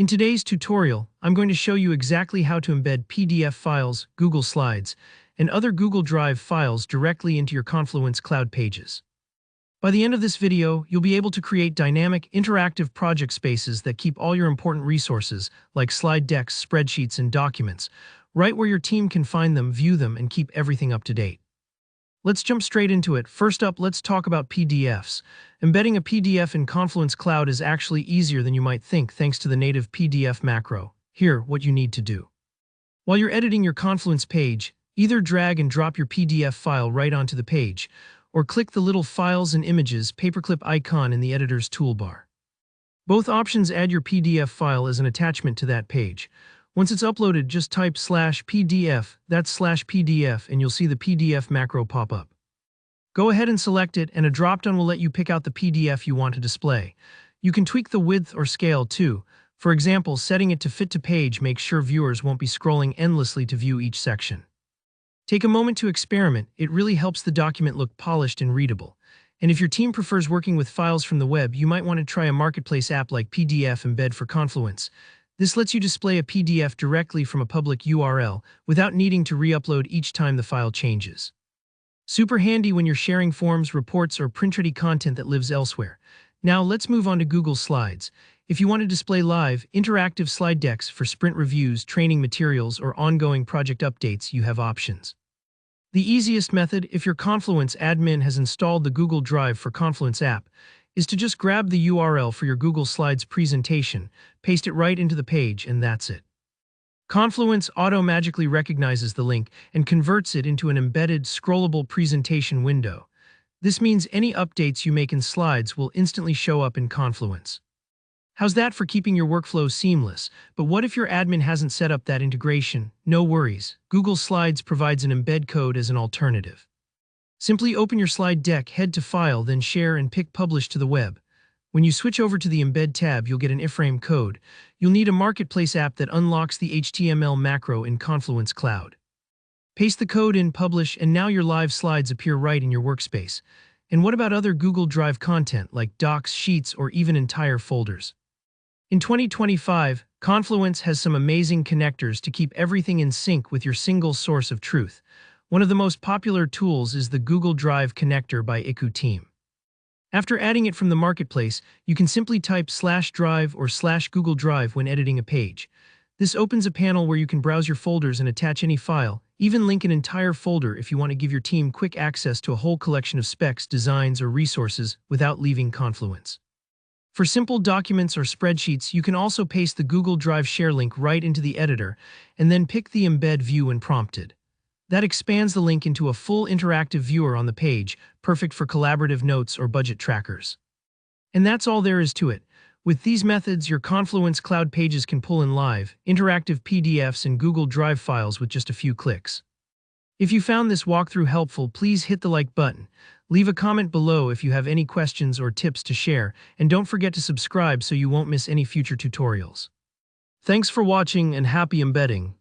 In today's tutorial, I'm going to show you exactly how to embed PDF files, Google Slides, and other Google Drive files directly into your Confluence Cloud pages. By the end of this video, you'll be able to create dynamic, interactive project spaces that keep all your important resources, like slide decks, spreadsheets, and documents, right where your team can find them, view them, and keep everything up to date. Let's jump straight into it. First up, let's talk about PDFs. Embedding a PDF in Confluence Cloud is actually easier than you might think thanks to the native PDF macro. Here, what you need to do. While you're editing your Confluence page, either drag and drop your PDF file right onto the page, or click the little Files and Images paperclip icon in the editor's toolbar. Both options add your PDF file as an attachment to that page. Once it's uploaded, just type /PDF, that's /PDF, and you'll see the PDF macro pop up. Go ahead and select it, and a dropdown will let you pick out the PDF you want to display. You can tweak the width or scale too. For example, setting it to fit to page makes sure viewers won't be scrolling endlessly to view each section. Take a moment to experiment. It really helps the document look polished and readable. And if your team prefers working with files from the web, you might want to try a marketplace app like PDF Embed for Confluence. This lets you display a PDF directly from a public URL without needing to re-upload each time the file changes. Super handy when you're sharing forms, reports, or print-ready content that lives elsewhere. Now let's move on to Google Slides. If you want to display live, interactive slide decks for sprint reviews, training materials, or ongoing project updates, you have options. The easiest method, if your Confluence admin has installed the Google Drive for Confluence app, is to just grab the URL for your Google Slides presentation, paste it right into the page, and that's it. Confluence auto-magically recognizes the link and converts it into an embedded, scrollable presentation window. This means any updates you make in Slides will instantly show up in Confluence. How's that for keeping your workflow seamless? But what if your admin hasn't set up that integration? No worries. Google Slides provides an embed code as an alternative. Simply open your slide deck, head to File, then Share, and pick Publish to the web. When you switch over to the Embed tab, you'll get an iframe code. You'll need a marketplace app that unlocks the HTML macro in Confluence Cloud. Paste the code in, publish, and now your live slides appear right in your workspace. And what about other Google Drive content like docs, sheets, or even entire folders? In 2025, Confluence has some amazing connectors to keep everything in sync with your single source of truth. One of the most popular tools is the Google Drive connector by Team. After adding it from the marketplace, you can simply type /drive or /Google Drive when editing a page. This opens a panel where you can browse your folders and attach any file, even link an entire folder if you want to give your team quick access to a whole collection of specs, designs, or resources without leaving Confluence. For simple documents or spreadsheets, you can also paste the Google Drive share link right into the editor and then pick the embed view when prompted. That expands the link into a full interactive viewer on the page, perfect for collaborative notes or budget trackers. And that's all there is to it. With these methods, your Confluence Cloud pages can pull in live, interactive PDFs and Google Drive files with just a few clicks. If you found this walkthrough helpful, please hit the like button. Leave a comment below if you have any questions or tips to share, and don't forget to subscribe so you won't miss any future tutorials. Thanks for watching and happy embedding.